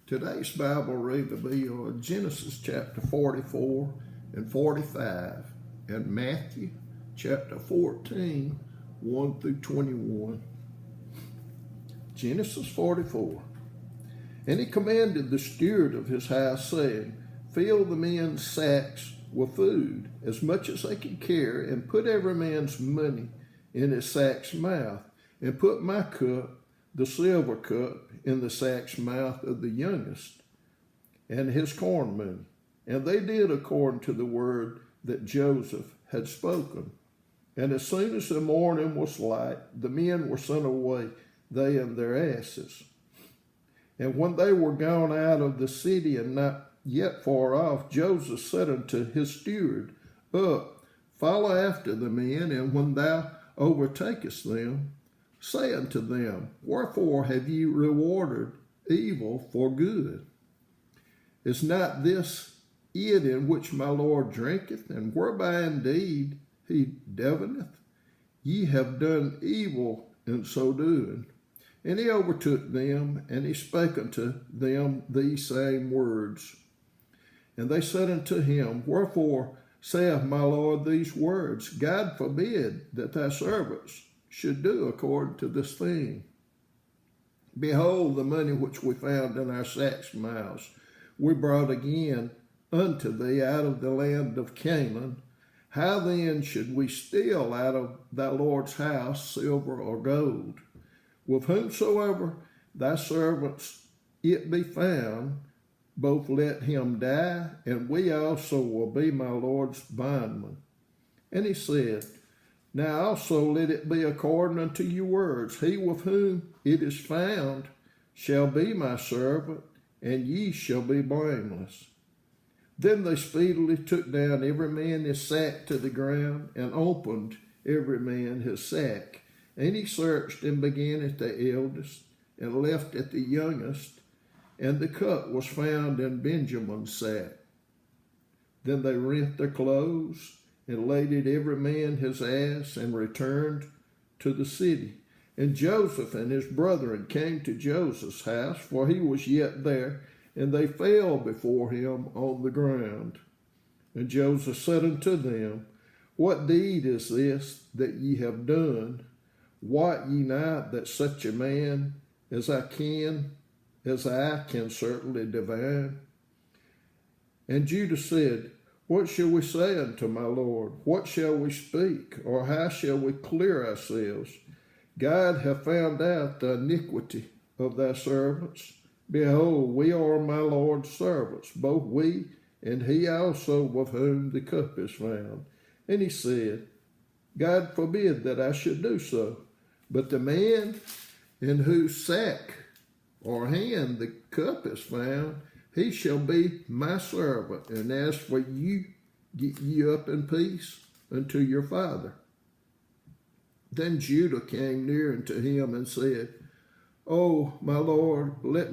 Today's Bible reading will be Genesis chapter 44 and 45 and Matthew chapter 14, 1 through 21. Genesis 44. And he commanded the steward of his house, saying, Fill the men's sacks with food, as much as they can carry, and put every man's money in his sack's mouth, and put my cup, the silver cup, in the sack's mouth of the youngest, and his corn money. And they did according to the word that Joseph had spoken. And as soon as the morning was light, the men were sent away, they and their asses. And when they were gone out of the city and not yet far off, Joseph said unto his steward, Up, follow after the men, and when thou overtakest them, say unto them, Wherefore have ye rewarded evil for good? Is not this it in which my Lord drinketh, and whereby indeed he devineth? Ye have done evil in so doing. And he overtook them, and he spake unto them these same words. And they said unto him, Wherefore saith my Lord these words? God forbid that thy servants should do according to this thing. Behold, the money which we found in our sacks' mouths we brought again unto thee out of the land of Canaan. How then should we steal out of thy Lord's house silver or gold? With whomsoever thy servants it be found, both let him die, and we also will be my Lord's bondmen. And he said, Now also let it be according unto your words. He with whom it is found shall be my servant, and ye shall be blameless. Then they speedily took down every man his sack to the ground, and opened every man his sack. And he searched and began at the eldest, and left at the youngest, and the cup was found in Benjamin's sack. Then they rent their clothes, and laded every man his ass, and returned to the city. And Joseph and his brethren came to Joseph's house, for he was yet there, and they fell before him on the ground. And Joseph said unto them, What deed is this that ye have done? Wot ye not that such a man as I can certainly divine? And Judah said, What shall we say unto my Lord? What shall we speak? Or how shall we clear ourselves? God hath found out the iniquity of thy servants. Behold, we are my Lord's servants, both we and he also with whom the cup is found. And he said, God forbid that I should do so. But the man in whose sack or hand the cup is found, he shall be my servant. And as for you, get ye up in peace unto your father. Then Judah came near unto him and said, O my Lord, let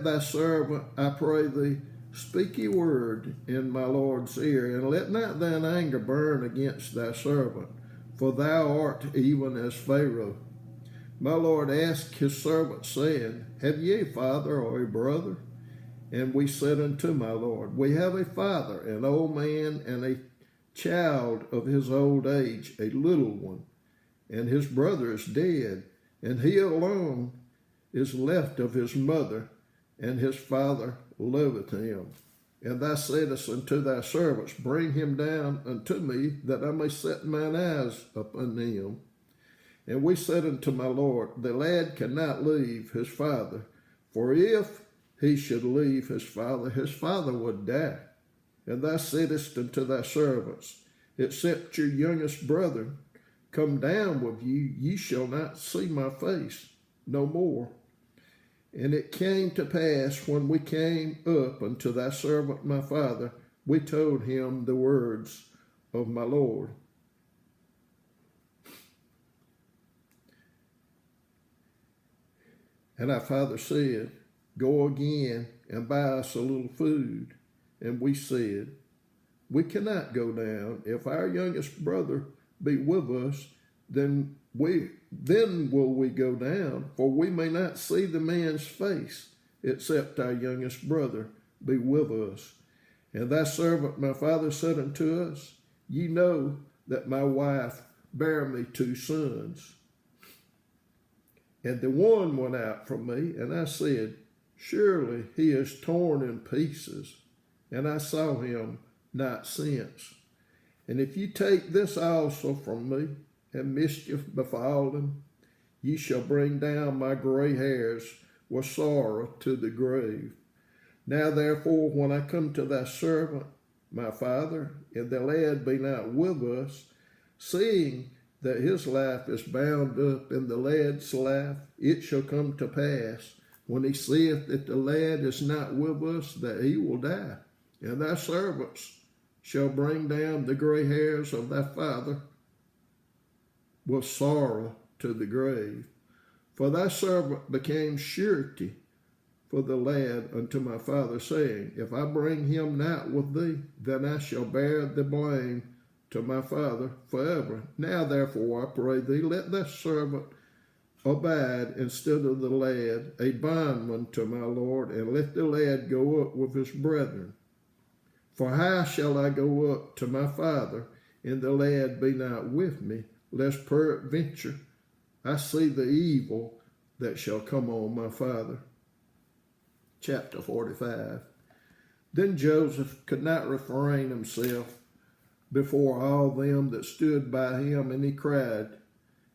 thy servant, I pray thee, speak a word in my Lord's ear, and let not thine anger burn against thy servant, for thou art even as Pharaoh. My Lord asked his servant, saying, Have ye a father or a brother? And we said unto my Lord, We have a father, an old man, and a child of his old age, a little one, and his brother is dead, and he alone is left of his mother, and his father loveth him. And thou saidst unto thy servants, Bring him down unto me, that I may set mine eyes upon him. And we said unto my Lord, The lad cannot leave his father, for if he should leave his father would die. And thou saidst unto thy servants, Except your youngest brother come down with you, ye shall not see my face no more. And it came to pass, when we came up unto thy servant my father, we told him the words of my Lord. And our father said, Go again and buy us a little food. And we said, We cannot go down. If our youngest brother be with us, then will we go down, for we may not see the man's face, except our youngest brother be with us. And thy servant my father said unto us, Ye know that my wife bare me 2 sons. And the one went out from me, and I said, Surely he is torn in pieces, and I saw him not since. And if you take this also from me, and mischief befall him, ye shall bring down my gray hairs with sorrow to the grave. Now therefore, when I come to thy servant, my father, and the lad be not with us, seeing that his life is bound up in the lad's life, it shall come to pass, when he seeth that the lad is not with us, that he will die. And thy servants shall bring down the gray hairs of thy father with sorrow to the grave. For thy servant became surety for the lad unto my father, saying, If I bring him not with thee, then I shall bear the blame to my father forever. Now therefore, I pray thee, let thy servant abide instead of the lad, a bondman to my Lord, and let the lad go up with his brethren. For how shall I go up to my father, and the lad be not with me, lest peradventure I see the evil that shall come on my father? Chapter 45. Then Joseph could not refrain himself before all them that stood by him, and he cried,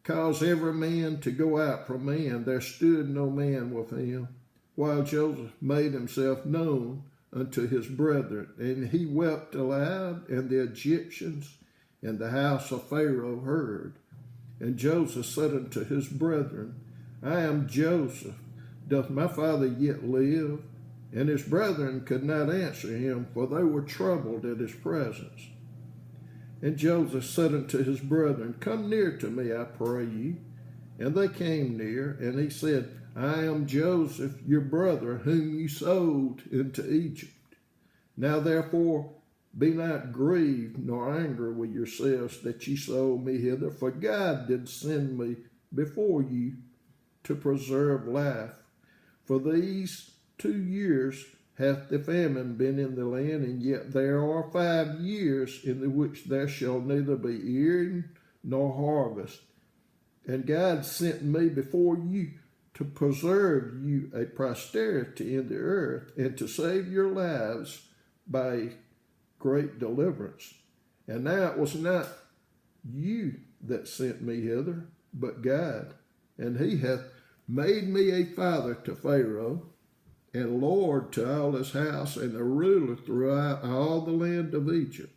Cause every man to go out from me, and there stood no man with him, while Joseph made himself known unto his brethren. And he wept aloud, and the Egyptians and the house of Pharaoh heard. And Joseph said unto his brethren, I am Joseph. Doth my father yet live? And his brethren could not answer him, for they were troubled at his presence. And Joseph said unto his brethren, Come near to me, I pray you. And they came near, and he said, I am Joseph, your brother, whom you sold into Egypt. Now therefore be not grieved nor angry with yourselves that ye sold me hither, for God did send me before you to preserve life. For these 2 years hath the famine been in the land, and yet there are 5 years in the which there shall neither be earing nor harvest. And God sent me before you to preserve you a posterity in the earth, and to save your lives by great deliverance. And now it was not you that sent me hither, but God. And he hath made me a father to Pharaoh, and Lord to all his house, and a ruler throughout all the land of Egypt.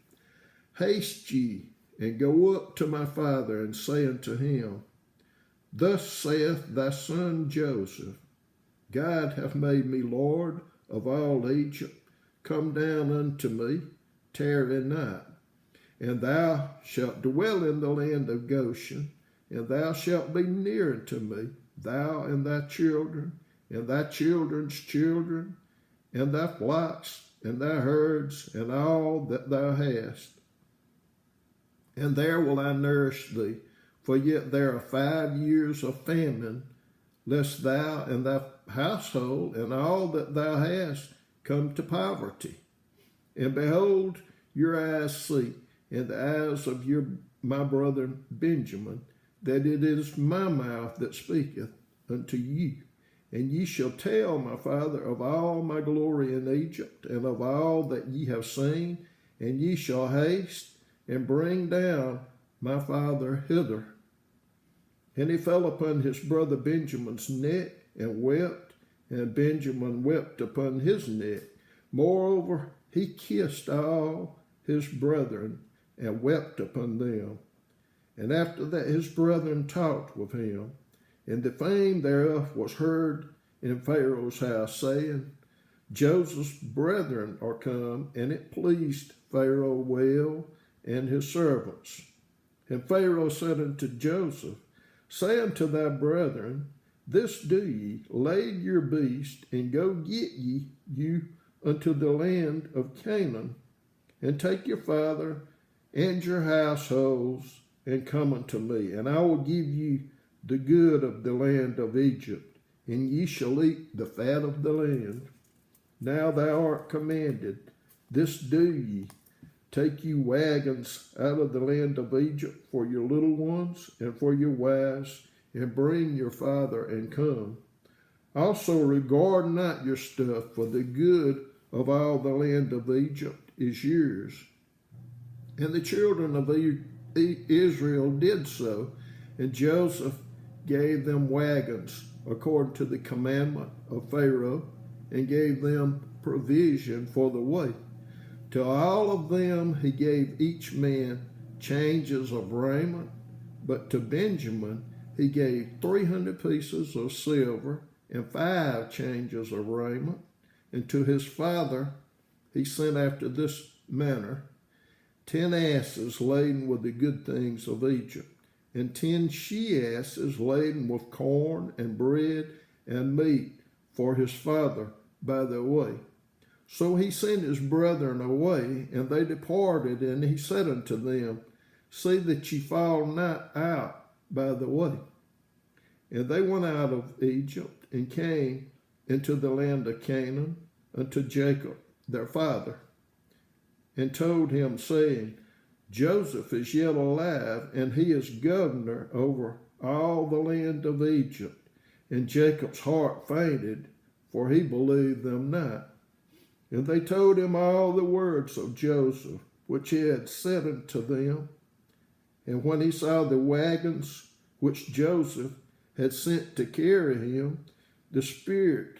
Haste ye, and go up to my father, and say unto him, Thus saith thy son Joseph, God hath made me Lord of all Egypt. Come down unto me, tarry not. And thou shalt dwell in the land of Goshen, and thou shalt be near unto me, thou and thy children, and thy children's children, and thy flocks, and thy herds, and all that thou hast. And there will I nourish thee, for yet there are 5 years of famine, lest thou and thy household, and all that thou hast, come to poverty. And behold, your eyes see, and the eyes of my brother Benjamin, that it is my mouth that speaketh unto you. And ye shall tell my father of all my glory in Egypt, and of all that ye have seen, and ye shall haste and bring down my father hither. And he fell upon his brother Benjamin's neck and wept, and Benjamin wept upon his neck. Moreover, he kissed all his brethren and wept upon them. And after that his brethren talked with him, and the fame thereof was heard in Pharaoh's house, saying, Joseph's brethren are come, and it pleased Pharaoh well and his servants. And Pharaoh said unto Joseph, Say unto thy brethren, This do ye, lade your beast, and go get you unto the land of Canaan, and take your father and your households, and come unto me, and I will give you the good of the land of Egypt. and ye shall eat the fat of the land. Now thou art commanded, this do ye. Take you wagons out of the land of Egypt for your little ones and for your wives, and bring your father and come. Also regard not your stuff, for the good of all the land of Egypt is yours. And the children of Israel did so, and Joseph gave them wagons according to the commandment of Pharaoh, and gave them provision for the way. To all of them he gave each man changes of raiment, but to Benjamin he gave 300 pieces of silver and 5 changes of raiment. And to his father he sent after this manner: 10 asses laden with the good things of Egypt, and 10 she-asses laden with corn and bread and meat for his father by the way. So he sent his brethren away, and they departed, and he said unto them, see that ye fall not out by the way. And they went out of Egypt, and came into the land of Canaan unto Jacob their father, and told him, saying, Joseph is yet alive, and he is governor over all the land of Egypt. And Jacob's heart fainted, for he believed them not. And they told him all the words of Joseph, which he had said unto them. And when he saw the wagons which Joseph had sent to carry him, the spirit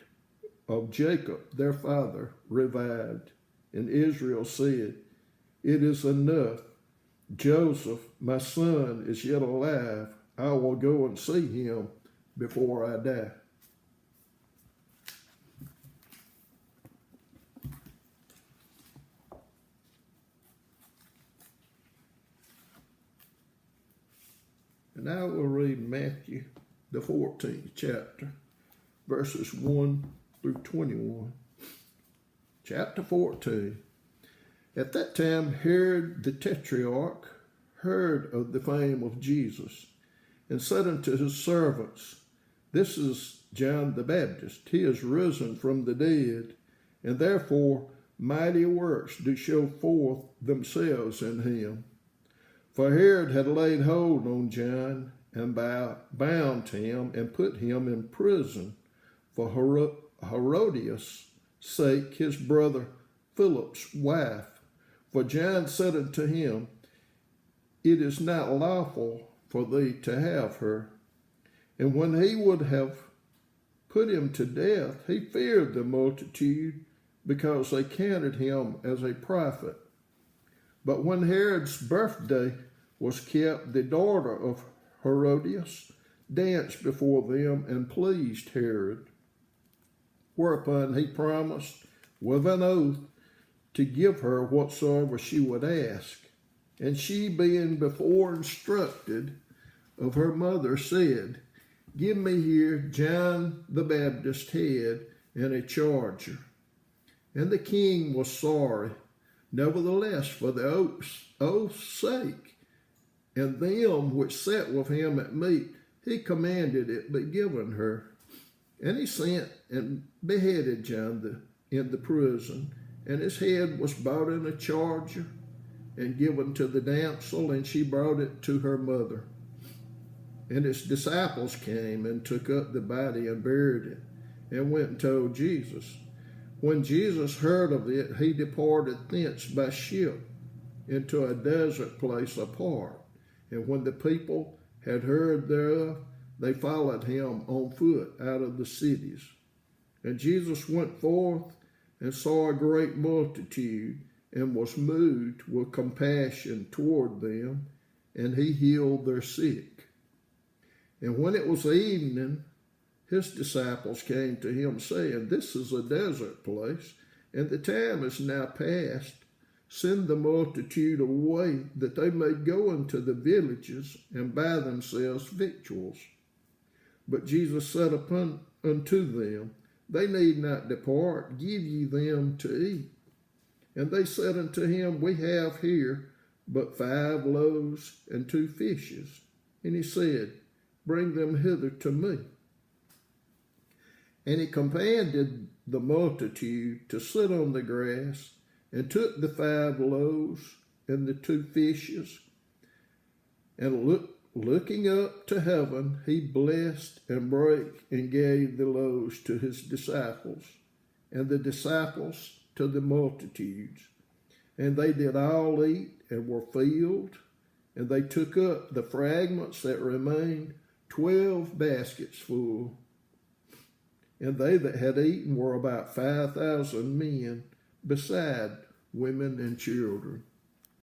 of Jacob their father revived. And Israel said, it is enough. Joseph, my son, is yet alive. I will go and see him before I die. And I will read Matthew, the 14th chapter, verses 1 through 21. Chapter 14. At that time Herod the Tetrarch heard of the fame of Jesus, and said unto his servants, this is John the Baptist. He is risen from the dead, and therefore mighty works do show forth themselves in him. For Herod had laid hold on John, and bound him, and put him in prison for Herodias' sake, his brother Philip's wife. For John said unto him, it is not lawful for thee to have her. And when he would have put him to death, he feared the multitude, because they counted him as a prophet. But when Herod's birthday was kept, the daughter of Herodias danced before them and pleased Herod. Whereupon he promised with an oath to give her whatsoever she would ask. And she, being before instructed of her mother, said, give me here John the Baptist's head and a charger. And the king was sorry, nevertheless, for the oath's sake, and them which sat with him at meat, he commanded it be given her. And he sent and beheaded John in the prison, and his head was brought in a charger and given to the damsel, and she brought it to her mother. And his disciples came and took up the body and buried it, and went and told Jesus. When Jesus heard of it, he departed thence by ship into a desert place apart. And when the people had heard thereof, they followed him on foot out of the cities. And Jesus went forth and saw a great multitude, and was moved with compassion toward them, and he healed their sick. And when it was evening, his disciples came to him, saying, this is a desert place, and the time is now past. Send the multitude away, that they may go into the villages and buy themselves victuals. But Jesus said unto them, they need not depart, give ye them to eat. And they said unto him, we have here but 5 loaves and 2 fishes. And he said, bring them hither to me. And he commanded the multitude to sit on the grass, and took the 5 loaves and the 2 fishes, and looking up to heaven, he blessed and brake and gave the loaves to his disciples, and the disciples to the multitudes. And they did all eat and were filled, and they took up the fragments that remained, 12 baskets full. And they that had eaten were about 5,000 men, beside women and children.